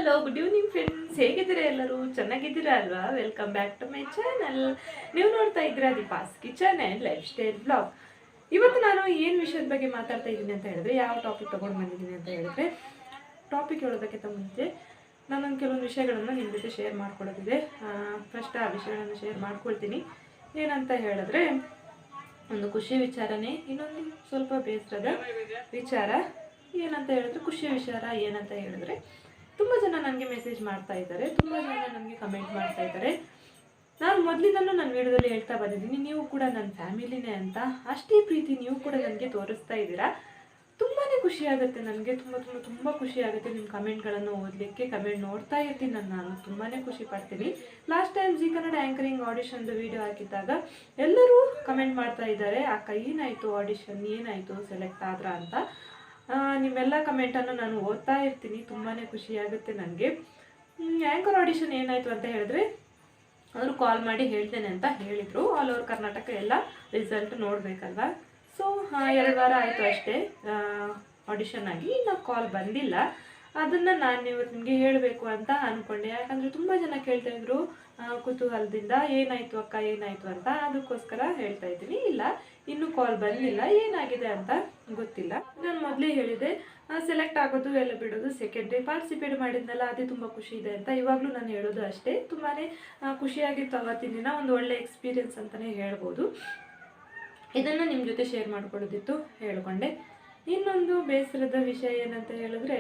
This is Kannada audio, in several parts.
Hello, good evening friends. ಹೇಗಿದ್ದೀರಾ ಎಲ್ಲರೂ? ಚೆನ್ನಾಗಿದ್ದೀರಾ ಅಲ್ವಾ? Welcome back to my channel. ನೀವು ನೋಡ್ತಾ ಇದ್ದೀರಾ Deepa's kitchen and lifestyle blog. ಇವತ್ತು ನಾನು ಏನು ವಿಷಯದ ಬಗ್ಗೆ ಮಾತಾಡ್ತಾ ಇದ್ದೀನಿ ಅಂತ ಹೇಳಿದ್ರೆ, ಯಾವ ಟಾಪಿಕ್ ತೊಗೊಂಡು ಬಂದಿದ್ದೀನಿ ಅಂತ ಹೇಳಿದ್ರೆ, ಟಾಪಿಕ್ ಹೇಳೋದಕ್ಕಿಂತ ಮುಂಚೆ ನಾನೊಂದು ಕೆಲವೊಂದು ವಿಷಯಗಳನ್ನು ನಿಮ್ಮ ಜೊತೆ ಶೇರ್ ಮಾಡ್ಕೊಳ್ಳೋದಿದೆ. ಫಸ್ಟ್ ಆ ವಿಷಯಗಳನ್ನು ಶೇರ್ ಮಾಡ್ಕೊಳ್ತೀನಿ. ಏನಂತ ಹೇಳಿದ್ರೆ, ಒಂದು ಖುಷಿ ವಿಚಾರನೇ, ಇನ್ನೊಂದು ಸ್ವಲ್ಪ ಬೇಸರದ ವಿಚಾರ. ಏನಂತ ಹೇಳಿದ್ರೆ, ಖುಷಿಯ ವಿಚಾರ ಏನಂತ ಹೇಳಿದ್ರೆ, ತುಂಬ ಜನ ನನಗೆ ಮೆಸೇಜ್ ಮಾಡ್ತಾ ಇದ್ದಾರೆ, ತುಂಬ ಜನ ನನಗೆ ಕಮೆಂಟ್ ಮಾಡ್ತಾ ಇದ್ದಾರೆ. ನಾನು ಮೊದಲಿಂದಲೂ ನನ್ನ ವಿಡಿಯೋದಲ್ಲಿ ಹೇಳ್ತಾ ಬಂದಿದ್ದೀನಿ, ನೀವು ಕೂಡ ನನ್ನ ಫ್ಯಾಮಿಲಿನೇ ಅಂತ. ಅಷ್ಟೇ ಪ್ರೀತಿ ನೀವು ಕೂಡ ನನಗೆ ತೋರಿಸ್ತಾ ಇದ್ದೀರಾ. ತುಂಬಾ ಖುಷಿ ಆಗುತ್ತೆ ನನಗೆ, ತುಂಬ ತುಂಬ ತುಂಬ ಖುಷಿ ಆಗುತ್ತೆ ನಿಮ್ಮ ಕಮೆಂಟ್ಗಳನ್ನು ಓದಲಿಕ್ಕೆ. ಕಮೆಂಟ್ ನೋಡ್ತಾ ಇರ್ತೀನಿ ನಾನು ತುಂಬಾ ಖುಷಿ ಪಡ್ತೀನಿ. Last time Zee Kannada anchoring ಆಡಿಷನ್ದು ವಿಡಿಯೋ ಹಾಕಿದ್ದಾಗ ಎಲ್ಲರೂ ಕಮೆಂಟ್ ಮಾಡ್ತಾ ಇದ್ದಾರೆ, ಅಕ್ಕ ಏನಾಯಿತು ಆಡಿಷನ್, ಏನಾಯಿತು, ಸೆಲೆಕ್ಟ್ ಆದ್ರ ಅಂತ. ನಿಮ್ಮೆಲ್ಲ ಕಮೆಂಟನ್ನು ನಾನು ಓದ್ತಾ ಇರ್ತೀನಿ, ತುಂಬಾ ಖುಷಿ ಆಗುತ್ತೆ ನನಗೆ. ಆ್ಯಂಕರ್ ಆಡಿಷನ್ ಏನಾಯಿತು ಅಂತ ಹೇಳಿದ್ರೆ, ಅವರು ಕಾಲ್ ಮಾಡಿ ಹೇಳ್ತೇನೆ ಅಂತ ಹೇಳಿದರು. ಆಲ್ ಓವರ್ ಕರ್ನಾಟಕ ಎಲ್ಲ ರಿಸಲ್ಟ್ ನೋಡಬೇಕಲ್ವ. ಸೊ 2 ವಾರ ಆಯಿತು ಅಷ್ಟೇ ಆಡಿಷನ್ ಆಗಿ, ಇನ್ನು ಕಾಲ್ ಬಂದಿಲ್ಲ. ಅದನ್ನು ನಾನು ಇವತ್ತು ನಿಮಗೆ ಹೇಳಬೇಕು ಅಂತ ಅಂದ್ಕೊಂಡೆ. ಯಾಕಂದರೆ ತುಂಬ ಜನ ಕೇಳ್ತಾ ಇದ್ರು ಕುತೂಹಲದಿಂದ, ಏನಾಯಿತು ಅಕ್ಕ ಏನಾಯಿತು ಅಂತ. ಅದಕ್ಕೋಸ್ಕರ ಹೇಳ್ತಾ ಇದ್ದೀನಿ. ಇಲ್ಲ, ಇನ್ನೂ ಕಾಲ್ ಬಂದಿಲ್ಲ, ಏನಾಗಿದೆ ಅಂತ ಗೊತ್ತಿಲ್ಲ. ನಾನು ಮೊದಲೇ ಹೇಳಿದೆ, ಸೆಲೆಕ್ಟ್ ಆಗೋದು ಎಲ್ಲ ಬಿಡೋದು ಸೆಕೆಂಡ್ರಿ. ಪಾರ್ಟಿಸಿಪೇಟ್ ಮಾಡಿದ್ನಲ್ಲ, ಅದೇ ತುಂಬ ಖುಷಿ ಇದೆ ಅಂತ ಇವಾಗಲೂ ನಾನು ಹೇಳೋದು ಅಷ್ಟೇ. ತುಂಬಾ ಖುಷಿಯಾಗಿತ್ತು ಅವತ್ತಿನ ದಿನ, ಒಂದು ಒಳ್ಳೆ ಎಕ್ಸ್ಪೀರಿಯನ್ಸ್ ಅಂತಲೇ ಹೇಳ್ಬೋದು. ಇದನ್ನು ನಿಮ್ಮ ಜೊತೆ ಶೇರ್ ಮಾಡ್ಕೊಳ್ಳೋದಿತ್ತು, ಹೇಳ್ಕೊಂಡೆ. ಇನ್ನೊಂದು ಬೇಸರದ ವಿಷಯ ಏನಂತ ಹೇಳಿದ್ರೆ,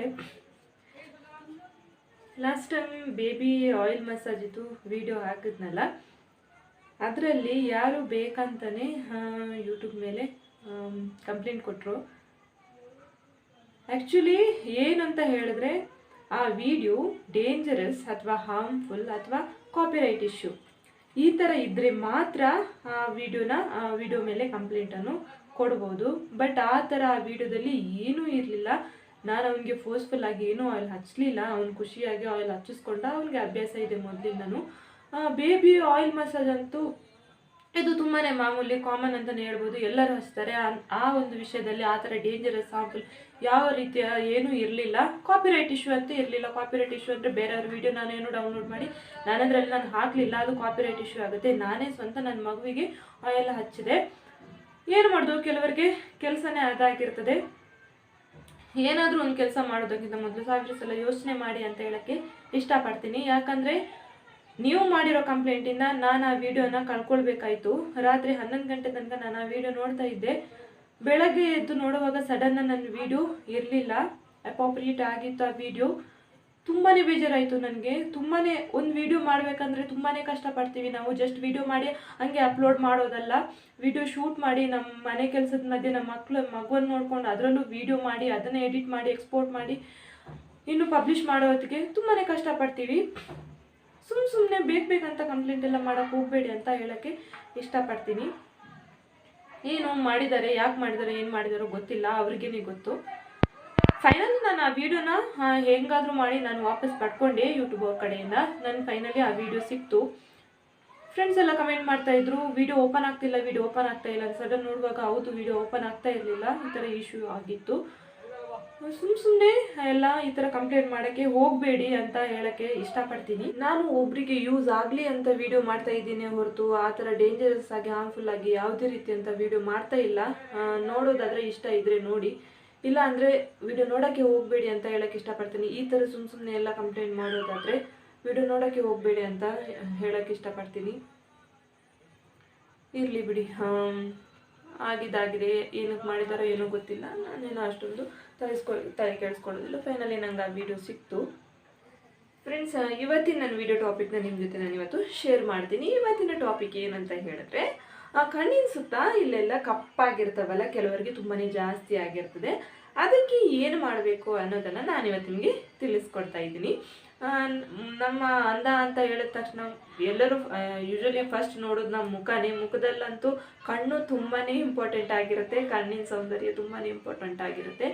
last time baby oil massage ಇತ್ತು ವಿಡಿಯೋ ಹಾಕಿದ್ನಲ್ಲ, ಅದರಲ್ಲಿ ಯಾರು ಬೇಕಂತಲೇ ಯೂಟ್ಯೂಬ್ ಮೇಲೆ ಕಂಪ್ಲೇಂಟ್ ಕೊಟ್ಟರು. ಆ್ಯಕ್ಚುಲಿ ಏನಂತ ಹೇಳಿದ್ರೆ, ಆ ವಿಡಿಯೋ ಡೇಂಜರಸ್ ಅಥವಾ ಹಾರ್ಮ್ಫುಲ್ ಅಥವಾ ಕಾಪಿರೈಟ್ ಇಶ್ಯೂ ಈ ಥರ ಇದ್ದರೆ ಮಾತ್ರ ಆ ವಿಡಿಯೋ ಮೇಲೆ ಕಂಪ್ಲೇಂಟನ್ನು ಕೊಡ್ಬೋದು. ಬಟ್ ಆ ಥರ ಆ ವಿಡಿಯೋದಲ್ಲಿ ಏನೂ ಇರಲಿಲ್ಲ. ನಾನು ಅವನಿಗೆ ಫೋರ್ಸ್ಫುಲ್ ಆಗಿ ಏನೂ ಆಯಿಲ್ ಹಚ್ಚಲಿಲ್ಲ. ಅವ್ನು ಖುಷಿಯಾಗಿ ಆಯಿಲ್ ಹಚ್ಚಿಸ್ಕೊಂಡ, ಅವನಿಗೆ ಅಭ್ಯಾಸ ಇದೆ ಮೊದಲಿಂದನೂ. ಬೇಬಿ ಆಯಿಲ್ ಮಸಾಜ್ ಅಂತೂ ಇದು ತುಂಬಾ ಮಾಮೂಲಿ, ಕಾಮನ್ ಅಂತಲೇ ಹೇಳ್ಬೋದು, ಎಲ್ಲರೂ ಹಚ್ತಾರೆ. ಆ ಒಂದು ವಿಷಯದಲ್ಲಿ ಆ ಥರ ಡೇಂಜರಸ್ ಹಾರ್ಮ್ಫುಲ್ ಯಾವ ರೀತಿಯ ಏನೂ ಇರಲಿಲ್ಲ. ಕಾಪಿರೈಟ್ ಇಶ್ಯೂ ಅಂತೂ ಇರಲಿಲ್ಲ. ಕಾಪಿರೈಟ್ ಇಶ್ಯೂ ಅಂದರೆ ಬೇರೆಯವ್ರ ವಿಡಿಯೋ ನಾನೇನು ಡೌನ್ಲೋಡ್ ಮಾಡಿ ನಾನದ್ರಲ್ಲಿ ನಾನು ಹಾಕಲಿಲ್ಲ, ಅದು ಕಾಪಿರೈಟ್ ಇಶ್ಯೂ ಆಗುತ್ತೆ. ನಾನೇ ಸ್ವಂತ ನನ್ನ ಮಗುವಿಗೆ ಆಯಿಲ್ ಹಚ್ಚಿದೆ. ಏನು ಮಾಡೋದು, ಕೆಲವರಿಗೆ ಕೆಲಸನೇ ಅದಾಗಿರ್ತದೆ. ಏನಾದರೂ ಒಂದು ಕೆಲಸ ಮಾಡೋದಕ್ಕಿಂತ ಮೊದಲು 1000 ಸಲ ಯೋಚನೆ ಮಾಡಿ ಅಂತ ಹೇಳೋಕ್ಕೆ ಇಷ್ಟಪಡ್ತೀನಿ. ಯಾಕಂದರೆ ನೀವು ಮಾಡಿರೋ ಕಂಪ್ಲೇಂಟಿಂದ ನಾನು ಆ ವಿಡಿಯೋನ ಕಳ್ಕೊಳ್ಬೇಕಾಯಿತು. ರಾತ್ರಿ 11 ಗಂಟೆ ತನಕ ನಾನು ಆ ವಿಡಿಯೋ ನೋಡ್ತಾ ಇದ್ದೆ. ಬೆಳಗ್ಗೆ ಎದ್ದು ನೋಡುವಾಗ ಸಡನ್ನ ನನ್ನ ವಿಡಿಯೋ ಇರಲಿಲ್ಲ, ಅಪ್ರೋಪ್ರಿಯೇಟ್ ಆಗಿತ್ತು ಆ ವಿಡಿಯೋ. ತುಂಬಾ ಬೇಜಾರಾಯಿತು ನನಗೆ. ಒಂದು ವಿಡಿಯೋ ಮಾಡಬೇಕಂದ್ರೆ ತುಂಬಾ ಕಷ್ಟಪಡ್ತೀವಿ ನಾವು. ಜಸ್ಟ್ ವಿಡಿಯೋ ಮಾಡಿ ಹಂಗೆ ಅಪ್ಲೋಡ್ ಮಾಡೋದಲ್ಲ, ವಿಡಿಯೋ ಶೂಟ್ ಮಾಡಿ ನಮ್ಮ ಮನೆ ಕೆಲಸದ ಮಧ್ಯೆ ನಮ್ಮ ಮಗುವನ್ನು ನೋಡ್ಕೊಂಡು ಅದರಲ್ಲೂ ವಿಡಿಯೋ ಮಾಡಿ, ಅದನ್ನು ಎಡಿಟ್ ಮಾಡಿ, ಎಕ್ಸ್ಪೋರ್ಟ್ ಮಾಡಿ, ಇನ್ನು ಪಬ್ಲಿಷ್ ಮಾಡೋ ಹೊತ್ತಿಗೆ ತುಂಬಾ ಕಷ್ಟಪಡ್ತೀವಿ. ಸುಮ್ಮನೆ ಬೇಕಂತ ಕಂಪ್ಲೇಂಟ್ ಎಲ್ಲ ಮಾಡೋಕ್ಕೆ ಹೋಗಬೇಡಿ ಅಂತ ಹೇಳೋಕ್ಕೆ ಇಷ್ಟಪಡ್ತೀನಿ. ಏನು ಮಾಡಿದ್ದಾರೆ, ಯಾಕೆ ಮಾಡಿದ್ದಾರೆ, ಏನು ಮಾಡಿದಾರೋ ಗೊತ್ತಿಲ್ಲ, ಅವ್ರಿಗೇನೆ ಗೊತ್ತು. ಫೈನಲಿ ನಾನು ಆ ವಿಡಿಯೋನ ಹೆಂಗಾದರೂ ಮಾಡಿ ನಾನು ವಾಪಸ್ ಪಡ್ಕೊಂಡೆ ಯೂಟ್ಯೂಬ್ ಅವ್ರ ಕಡೆಯಿಂದ. ನನ್ನ ಫೈನಲಿ ಆ ವಿಡಿಯೋ ಸಿಕ್ತು. ಫ್ರೆಂಡ್ಸ್ ಎಲ್ಲ ಕಮೆಂಟ್ ಮಾಡ್ತಾಯಿದ್ರು, ವಿಡಿಯೋ ಓಪನ್ ಆಗ್ತಿಲ್ಲ ಅಂತ. ಸಡನ್ ನೋಡುವಾಗ ಹೌದು, ವಿಡಿಯೋ ಓಪನ್ ಆಗ್ತಾ ಇರಲಿಲ್ಲ, ಈ ಥರ ಇಶ್ಯೂ ಆಗಿತ್ತು. ಸುಮ್ಮನೆ ಎಲ್ಲ ಈ ಥರ ಕಂಪ್ಲೇಂಟ್ ಮಾಡೋಕ್ಕೆ ಹೋಗಬೇಡಿ ಅಂತ ಹೇಳೋಕ್ಕೆ ಇಷ್ಟಪಡ್ತೀನಿ. ನಾನು ಒಬ್ಬರಿಗೆ ಯೂಸ್ ಆಗಲಿ ಅಂತ ವಿಡಿಯೋ ಮಾಡ್ತಾ ಇದ್ದೀನಿ ಹೊರತು ಆ ಥರ ಡೇಂಜರಸ್ ಆಗಿ ಹಾರ್ಮ್ಫುಲ್ ಆಗಿ ಯಾವುದೇ ರೀತಿ ಅಂತ ವಿಡಿಯೋ ಮಾಡ್ತಾ ಇಲ್ಲ. ನೋಡೋದಾದರೆ ಇಷ್ಟ ಇದ್ದರೆ ನೋಡಿ, ಇಲ್ಲ ಅಂದರೆ ವಿಡಿಯೋ ನೋಡೋಕ್ಕೆ ಹೋಗಬೇಡಿ ಅಂತ ಹೇಳೋಕ್ಕೆ ಇಷ್ಟಪಡ್ತೀನಿ. ಈ ಥರ ಸುಮ್ಮನೆ ಎಲ್ಲ ಕಂಪ್ಲೇಂಟ್ ಮಾಡೋದಾದರೆ ವಿಡಿಯೋ ನೋಡೋಕ್ಕೆ ಹೋಗಬೇಡಿ ಅಂತ ಹೇಳೋಕ್ಕೆ ಇಷ್ಟಪಡ್ತೀನಿ. ಇರಲಿ ಬಿಡಿ, ಆಗಿದ್ದಾಗಿದೆ, ಏನಕ್ಕೆ ಮಾಡಿದಾರೋ ಏನೋ ಗೊತ್ತಿಲ್ಲ. ನಾನೇನೋ ಅಷ್ಟೊಂದು ತಲೆ ಕೆಡಿಸ್ಕೊಳ್ಳೋದಿಲ್ಲ. ಫೈನಲಿ ನಂಗೆ ಆ ವಿಡಿಯೋ ಸಿಕ್ತು. ಫ್ರೆಂಡ್ಸ್, ಇವತ್ತಿನ ನನ್ನ ವಿಡಿಯೋ ಟಾಪಿಕ್ನ ನಿಮ್ಮ ಜೊತೆ ನಾನು ಇವತ್ತು ಶೇರ್ ಮಾಡ್ತೀನಿ. ಇವತ್ತಿನ ಟಾಪಿಕ್ ಏನಂತ ಹೇಳಿದ್ರೆ, ಕಣ್ಣಿನ ಸುತ್ತ ಇಲ್ಲೆಲ್ಲ ಕಪ್ಪಾಗಿರ್ತವಲ್ಲ, ಕೆಲವರಿಗೆ ತುಂಬಾ ಜಾಸ್ತಿ ಆಗಿರ್ತದೆ. ಅದಕ್ಕೆ ಏನು ಮಾಡಬೇಕು ಅನ್ನೋದನ್ನು ನಾನಿವತ್ತು ನಿಮಗೆ ತಿಳಿಸ್ಕೊಡ್ತಾ ಇದ್ದೀನಿ. ನಮ್ಮ ಅಂದ ಅಂತ ಹೇಳಿದ ತಕ್ಷಣ ಎಲ್ಲರೂ ಯೂಶ್ವಲಿ ಫಸ್ಟ್ ನೋಡೋದು ನಮ್ಮ ಮುಖನೇ. ಮುಖದಲ್ಲಂತೂ ಕಣ್ಣು ತುಂಬಾ ಇಂಪಾರ್ಟೆಂಟ್ ಆಗಿರುತ್ತೆ, ಕಣ್ಣಿನ ಸೌಂದರ್ಯ ತುಂಬಾ ಇಂಪಾರ್ಟೆಂಟ್ ಆಗಿರುತ್ತೆ.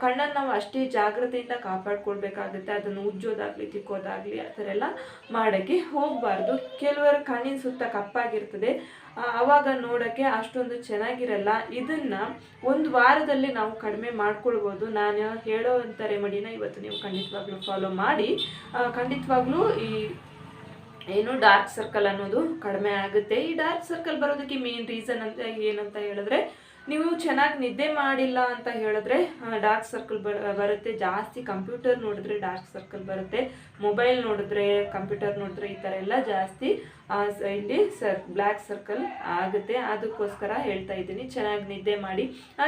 ಕಣ್ಣನ್ನು ನಾವು ಅಷ್ಟೇ ಜಾಗ್ರತೆಯಿಂದ ಕಾಪಾಡ್ಕೊಳ್ಬೇಕಾಗುತ್ತೆ. ಅದನ್ನು ಉಜ್ಜೋದಾಗಲಿ ತಿಕ್ಕೋದಾಗಲಿ ಆ ಥರ ಎಲ್ಲ ಮಾಡೋಕ್ಕೆ ಹೋಗಬಾರ್ದು. ಕೆಲವರ ಕಣ್ಣಿನ ಸುತ್ತ ಕಪ್ಪಾಗಿರ್ತದೆ, ಆವಾಗ ನೋಡೋಕ್ಕೆ ಅಷ್ಟೊಂದು ಚೆನ್ನಾಗಿರಲ್ಲ. ಇದನ್ನು ಒಂದು ವಾರದಲ್ಲಿ ನಾವು ಕಡಿಮೆ ಮಾಡ್ಕೊಳ್ಬೋದು. ನಾನು ಹೇಳೋವಂಥ ರೆಮಿಡಿನ ಇವತ್ತು ನೀವು ಖಂಡಿತವಾಗ್ಲೂ ಫಾಲೋ ಮಾಡಿ. ಖಂಡಿತವಾಗ್ಲೂ ಈ ಏನು ಡಾರ್ಕ್ ಸರ್ಕಲ್ ಅನ್ನೋದು ಕಡಿಮೆ ಆಗುತ್ತೆ. ಈ ಡಾರ್ಕ್ ಸರ್ಕಲ್ ಬರೋದಕ್ಕೆ ಮೇನ್ ರೀಸನ್ ಅಂತ ಏನಂತ ಹೇಳಿದ್ರೆ, ನೀವು ಚೆನ್ನಾಗಿ ನಿದ್ದೆ ಮಾಡಿಲ್ಲ ಅಂತ ಹೇಳಿದ್ರೆ ಡಾರ್ಕ್ ಸರ್ಕಲ್ ಬರುತ್ತೆ. ಜಾಸ್ತಿ ಕಂಪ್ಯೂಟರ್ ನೋಡಿದ್ರೆ ಡಾರ್ಕ್ ಸರ್ಕಲ್ ಬರುತ್ತೆ, ಮೊಬೈಲ್ ನೋಡಿದ್ರೆ ಕಂಪ್ಯೂಟರ್ ನೋಡಿದ್ರೆ ಈ ಥರ ಎಲ್ಲ ಜಾಸ್ತಿ ಇಲ್ಲಿ ಬ್ಲ್ಯಾಕ್ ಸರ್ಕಲ್ ಆಗುತ್ತೆ. ಅದಕ್ಕೋಸ್ಕರ ಹೇಳ್ತಾ ಇದ್ದೀನಿ, ಚೆನ್ನಾಗಿ ನಿದ್ದೆ ಮಾಡಿ.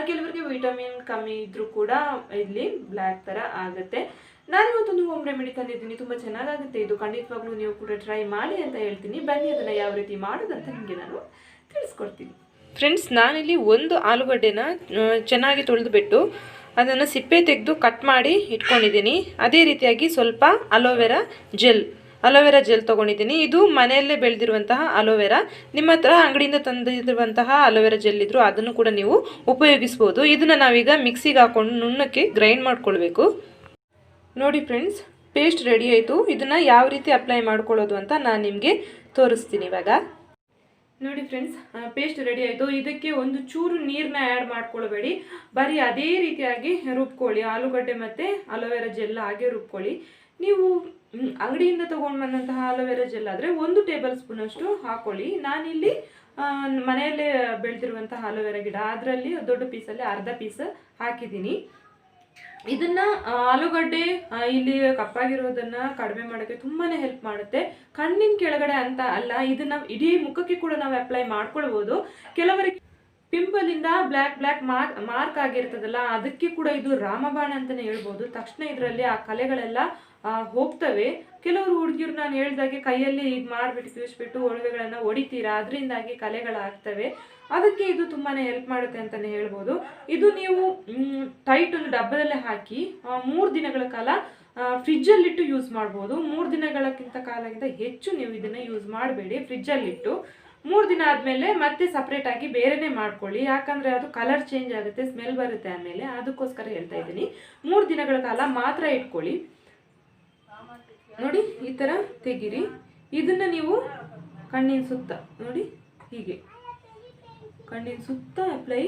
ಕೆಲವರಿಗೆ ವಿಟಮಿನ್ ಕಮ್ಮಿ ಇದ್ರೂ ಕೂಡ ಇಲ್ಲಿ ಬ್ಲ್ಯಾಕ್ ಥರ ಆಗುತ್ತೆ. ನಾನಿವತ್ತೊಂದು ಹೋಮ್ ರೆಮಿಡಿ ತಂದಿದ್ದೀನಿ, ತುಂಬ ಚೆನ್ನಾಗಾಗುತ್ತೆ ಇದು. ಖಂಡಿತವಾಗ್ಲೂ ನೀವು ಕೂಡ ಟ್ರೈ ಮಾಡಿ ಅಂತ ಹೇಳ್ತೀನಿ. ಬನ್ನಿ ಅದನ್ನು ಯಾವ ರೀತಿ ಮಾಡೋದಂತ ನಿಮಗೆ ನಾನು ತಿಳಿಸ್ಕೊಡ್ತೀನಿ. ಫ್ರೆಂಡ್ಸ್, ನಾನಿಲ್ಲಿ ಒಂದು ಆಲೂಗಡ್ಡೆನ ಚೆನ್ನಾಗಿ ತೊಳೆದುಬಿಟ್ಟು ಅದನ್ನು ಸಿಪ್ಪೆ ತೆಗೆದು ಕಟ್ ಮಾಡಿ ಇಟ್ಕೊಂಡಿದ್ದೀನಿ. ಅದೇ ರೀತಿಯಾಗಿ ಸ್ವಲ್ಪ ಅಲೋವೆರಾ ಜೆಲ್ ತೊಗೊಂಡಿದ್ದೀನಿ. ಇದು ಮನೆಯಲ್ಲೇ ಬೆಳೆದಿರುವಂತಹ ಅಲೋವೆರಾ. ನಿಮ್ಮ ಹತ್ರ ಅಂಗಡಿಯಿಂದ ತಂದಿರುವಂತಹ ಅಲೋವೆರಾ ಜೆಲ್ ಇದ್ದರೂ ಅದನ್ನು ಕೂಡ ನೀವು ಉಪಯೋಗಿಸ್ಬೋದು. ಇದನ್ನು ನಾವೀಗ ಮಿಕ್ಸಿಗೆ ಹಾಕ್ಕೊಂಡು ನುಣ್ಣಕ್ಕೆ ಗ್ರೈಂಡ್ ಮಾಡ್ಕೊಳ್ಬೇಕು. ನೋಡಿ ಫ್ರೆಂಡ್ಸ್, ಪೇಸ್ಟ್ ರೆಡಿ ಆಯಿತು. ಇದನ್ನು ಯಾವ ರೀತಿ ಅಪ್ಲೈ ಮಾಡ್ಕೊಳ್ಳೋದು ಅಂತ ನಾನು ನಿಮಗೆ ತೋರಿಸ್ತೀನಿ ಇವಾಗ. ನೋಡಿ ಫ್ರೆಂಡ್ಸ್, ಪೇಸ್ಟ್ ರೆಡಿ ಆಯಿತು. ಇದಕ್ಕೆ ಒಂದು ಚೂರು ನೀರನ್ನ ಆ್ಯಡ್ ಮಾಡ್ಕೊಳ್ಬೇಡಿ, ಬರೀ ಅದೇ ರೀತಿಯಾಗಿ ರುಬ್ಕೊಳ್ಳಿ. ಆಲೂಗಡ್ಡೆ ಮತ್ತು ಅಲೋವೆರಾ ಜೆಲ್ ಹಾಗೆ ರುಬ್ಕೊಳ್ಳಿ. ನೀವು ಅಂಗಡಿಯಿಂದ ತೊಗೊಂಡು ಬಂದಂತಹ ಅಲೋವೆರಾ ಜೆಲ್ ಆದರೆ 1 ಟೇಬಲ್ ಸ್ಪೂನಷ್ಟು ಹಾಕ್ಕೊಳ್ಳಿ. ನಾನಿಲ್ಲಿ ಮನೆಯಲ್ಲೇ ಬೆಳೆದಿರುವಂತಹ ಅಲೋವೆರಾ ಗಿಡ, ಅದರಲ್ಲಿ ದೊಡ್ಡ ಪೀಸಲ್ಲಿ ಅರ್ಧ ಪೀಸ್ ಹಾಕಿದ್ದೀನಿ. ಇದನ್ನು ಆಲೂಗಡ್ಡೆ ಇಲ್ಲಿ ಕಪ್ಪಾಗಿರೋದನ್ನು ಕಡಿಮೆ ಮಾಡೋಕ್ಕೆ ತುಂಬಾ ಹೆಲ್ಪ್ ಮಾಡುತ್ತೆ. ಕಣ್ಣಿನ ಕೆಳಗಡೆ ಅಂತ ಅಲ್ಲ, ಇದನ್ನು ಇಡೀ ಮುಖಕ್ಕೆ ಕೂಡ ನಾವು ಅಪ್ಲೈ ಮಾಡ್ಕೊಳ್ಬೋದು. ಕೆಲವರಿಗೆ ಪಿಂಪಲಿಂದ ಬ್ಲ್ಯಾಕ್ ಮಾರ್ಕ್ ಆಗಿರ್ತದಲ್ಲ, ಅದಕ್ಕೆ ಕೂಡ ಇದು ರಾಮಬಾಣ ಅಂತಲೇ ಹೇಳ್ಬೋದು. ತಕ್ಷಣ ಇದರಲ್ಲಿ ಆ ಕಲೆಗಳೆಲ್ಲ ಹೋಗ್ತವೆ. ಕೆಲವರು ಹುಡುಗಿರು ನಾನು ಹೇಳ್ದಾಗೆ ಕೈಯಲ್ಲಿ ಈಗ ಮಾಡಿಬಿಟ್ಟು ತಿವಿಸ್ಬಿಟ್ಟು ಒಡವೆಗಳನ್ನು ಹೊಡಿತೀರಾ, ಅದರಿಂದಾಗಿ ಕಲೆಗಳಾಗ್ತವೆ. ಅದಕ್ಕೆ ಇದು ತುಂಬಾ ಹೆಲ್ಪ್ ಮಾಡುತ್ತೆ ಅಂತಲೇ ಹೇಳ್ಬೋದು. ಇದು ನೀವು ಟೈಟ್ ಒಂದು ಡಬ್ಬದಲ್ಲೇ ಹಾಕಿ 3 ದಿನಗಳ ಕಾಲ ಫ್ರಿಜ್ಜಲ್ಲಿಟ್ಟು ಯೂಸ್ ಮಾಡ್ಬೋದು. 3 ದಿನಗಳಕ್ಕಿಂತ ಕಾಲಕ್ಕಿಂತ ಹೆಚ್ಚು ನೀವು ಇದನ್ನು ಯೂಸ್ ಮಾಡಬೇಡಿ. ಫ್ರಿಜ್ಜಲ್ಲಿಟ್ಟು 3 ದಿನ ಆದಮೇಲೆ ಮತ್ತೆ ಸಪ್ರೇಟಾಗಿ ಬೇರೆನೇ ಮಾಡ್ಕೊಳ್ಳಿ. ಯಾಕಂದರೆ ಅದು ಕಲರ್ ಚೇಂಜ್ ಆಗುತ್ತೆ, ಸ್ಮೆಲ್ ಬರುತ್ತೆ ಆಮೇಲೆ. ಅದಕ್ಕೋಸ್ಕರ ಹೇಳ್ತಾ ಇದ್ದೀನಿ, 3 ದಿನಗಳ ಕಾಲ ಮಾತ್ರ ಇಟ್ಕೊಳ್ಳಿ. ನೋಡಿ, ಈ ಥರ ತೆಗೀರಿ. ಇದನ್ನು ನೀವು ಕಣ್ಣಿನ ಸುತ್ತ ನೋಡಿ ಹೀಗೆ ಕಣ್ಣಿನ ಸುತ್ತ ಅಪ್ಲೈ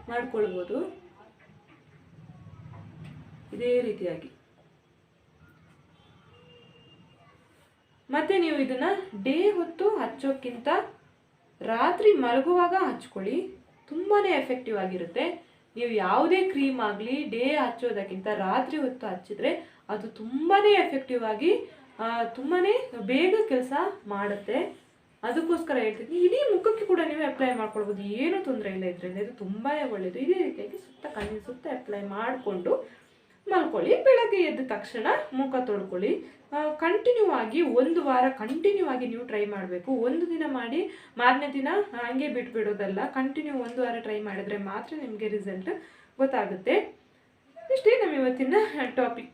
ಮಾಡ್ಕೊಳ್ಬೋದು, ಇದೇ ರೀತಿಯಾಗಿ. ಮತ್ತೆ ನೀವು ಇದನ್ನು ಡೇ ಹೊತ್ತು ಹಚ್ಚೋಕ್ಕಿಂತ ರಾತ್ರಿ ಮಲಗುವಾಗ ಹಚ್ಕೊಳ್ಳಿ, ತುಂಬಾ ಎಫೆಕ್ಟಿವ್ ಆಗಿರುತ್ತೆ. ನೀವು ಯಾವುದೇ ಕ್ರೀಮ್ ಆಗಲಿ ಡೇ ಹಚ್ಚೋದಕ್ಕಿಂತ ರಾತ್ರಿ ಹೊತ್ತು ಹಚ್ಚಿದ್ರೆ ಅದು ತುಂಬಾ ಎಫೆಕ್ಟಿವ್ ಆಗಿ ತುಂಬಾ ಬೇಗ ಕೆಲಸ ಮಾಡುತ್ತೆ. ಅದಕ್ಕೋಸ್ಕರ ಹೇಳ್ತೀನಿ, ಇಡೀ ಮುಖಕ್ಕೆ ಕೂಡ ನೀವು ಅಪ್ಲೈ ಮಾಡ್ಕೊಳ್ಬೋದು, ಏನೂ ತೊಂದರೆ ಇಲ್ಲ ಇದರಿಂದ. ಇದು ತುಂಬಾ ಒಳ್ಳೆಯದು. ಇದೇ ರೀತಿಯಾಗಿ ಕಣ್ಣಿನ ಸುತ್ತ ಅಪ್ಲೈ ಮಾಡಿಕೊಂಡು ಮಲ್ಕೊಳ್ಳಿ. ಬೆಳಗ್ಗೆ ಎದ್ದ ತಕ್ಷಣ ಮುಖ ತೊಳ್ಕೊಳ್ಳಿ. ಕಂಟಿನ್ಯೂ ಆಗಿ 1 ವಾರ ಕಂಟಿನ್ಯೂ ಆಗಿ ನೀವು ಟ್ರೈ ಮಾಡಬೇಕು. 1 ದಿನ ಮಾಡಿ ಮಾರನೇ ದಿನ ಹಂಗೆ ಬಿಟ್ಬಿಡೋದಲ್ಲ. ಕಂಟಿನ್ಯೂ 1 ವಾರ ಟ್ರೈ ಮಾಡಿದ್ರೆ ಮಾತ್ರ ನಿಮಗೆ ರಿಸಲ್ಟ್ ಗೊತ್ತಾಗುತ್ತೆ. ಇಷ್ಟೇ ನಮ್ಮ ಇವತ್ತಿನ ಟಾಪಿಕ್.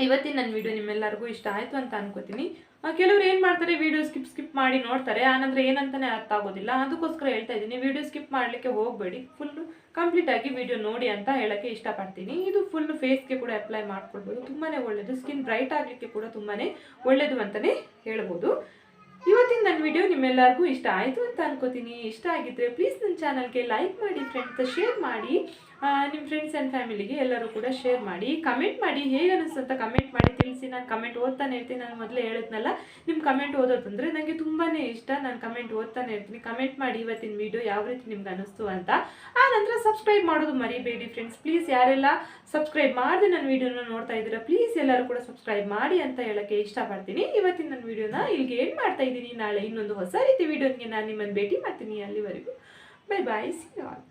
ಇವತ್ತಿನ ನನ್ನ ವಿಡಿಯೋ ನಿಮ್ಮೆಲ್ಲರಿಗೂ ಇಷ್ಟ ಆಯಿತು ಅಂತ ಅನ್ಕೋತೀನಿ. ಕೆಲವರು ಏನು ಮಾಡ್ತಾರೆ, ವಿಡಿಯೋ ಸ್ಕಿಪ್ ಮಾಡಿ ನೋಡ್ತಾರೆ, ಆನಂತರ ಏನಂತಾನೆ ಅರ್ಥ ಆಗೋದಿಲ್ಲ. ಅದಕ್ಕೋಸ್ಕರ ಹೇಳ್ತಾ ಇದ್ದೀನಿ, ವಿಡಿಯೋ ಸ್ಕಿಪ್ ಮಾಡಲಿಕ್ಕೆ ಹೋಗಬೇಡಿ, ಫುಲ್ಲು ಕಂಪ್ಲೀಟಾಗಿ ವಿಡಿಯೋ ನೋಡಿ ಅಂತ ಹೇಳೋಕ್ಕೆ ಇಷ್ಟಪಡ್ತೀನಿ. ಇದು ಫುಲ್ಲು ಫೇಸ್ಗೆ ಕೂಡ ಅಪ್ಲೈ ಮಾಡ್ಕೊಳ್ಬೋದು, ತುಂಬಾ ಒಳ್ಳೆಯದು. ಸ್ಕಿನ್ ಬ್ರೈಟ್ ಆಗಲಿಕ್ಕೆ ಕೂಡ ತುಂಬಾ ಒಳ್ಳೆಯದು ಅಂತಲೇ ಹೇಳ್ಬೋದು. ಇವತ್ತಿನ ನನ್ನ ವಿಡಿಯೋ ನಿಮ್ಮೆಲ್ಲರಿಗೂ ಇಷ್ಟ ಆಯಿತು ಅಂತ ಅನ್ಕೋತೀನಿ. ಇಷ್ಟ ಆಗಿದ್ದರೆ ಪ್ಲೀಸ್ ನನ್ನ ಚಾನಲ್ಗೆ ಲೈಕ್ ಮಾಡಿ, ಫ್ರೆಂಡ್ಸ್ ಶೇರ್ ಮಾಡಿ, ನಿಮ್ಮ ಫ್ರೆಂಡ್ಸ್ ಆ್ಯಂಡ್ ಫ್ಯಾಮಿಲಿಗೆ ಎಲ್ಲರೂ ಕೂಡ ಶೇರ್ ಮಾಡಿ. ಕಮೆಂಟ್ ಮಾಡಿ, ಹೇಗೆ ಅನಿಸುತ್ತೆ ಕಮೆಂಟ್ ಮಾಡಿ ತಿಳಿಸಿ. ನಾನು ಕಮೆಂಟ್ ಓದ್ತಾನೆ ಇರ್ತೀನಿ. ನಾನು ಮೊದಲೇ ಹೇಳಿದ್ನಲ್ಲ, ನಿಮ್ಮ ಕಮೆಂಟ್ ಓದೋದಂದರೆ ನನಗೆ ತುಂಬಾ ಇಷ್ಟ. ನಾನು ಕಮೆಂಟ್ ಓದ್ತಾನೆ ಇರ್ತೀನಿ. ಕಮೆಂಟ್ ಮಾಡಿ ಇವತ್ತಿನ ವಿಡಿಯೋ ಯಾವ ರೀತಿ ನಿಮ್ಗೆ ಅನ್ನಿಸ್ತು ಅಂತ. ಆ ನಂತರ ಸಬ್ಸ್ಕ್ರೈಬ್ ಮಾಡೋದು ಮರಿಬೇಡಿ ಫ್ರೆಂಡ್ಸ್. ಪ್ಲೀಸ್ ಯಾರೆಲ್ಲ ಸಬ್ಸ್ಕ್ರೈಬ್ ಮಾಡಿದೆ ನನ್ನ ವಿಡಿಯೋನ ನೋಡ್ತಾ ಇದ್ದೀರಾ, ಪ್ಲೀಸ್ ಎಲ್ಲರೂ ಕೂಡ ಸಬ್ಸ್ಕ್ರೈಬ್ ಮಾಡಿ ಅಂತ ಹೇಳೋಕ್ಕೆ ಇಷ್ಟಪಡ್ತೀನಿ. ಇವತ್ತಿನ ನನ್ನ ವಿಡಿಯೋನ ಇಲ್ಲಿಗೆ ಏನು ಮಾಡ್ತಾ ಇದ್ದೀನಿ. ನಾಳೆ ಇನ್ನೊಂದು ಹೊಸ ರೀತಿ ವಿಡಿಯೋಗೆ ನಾನು ನಿಮ್ಮನ್ನು ಭೇಟಿ ಮಾಡ್ತೀನಿ. ಅಲ್ಲಿವರೆಗೂ bye bye, see you all.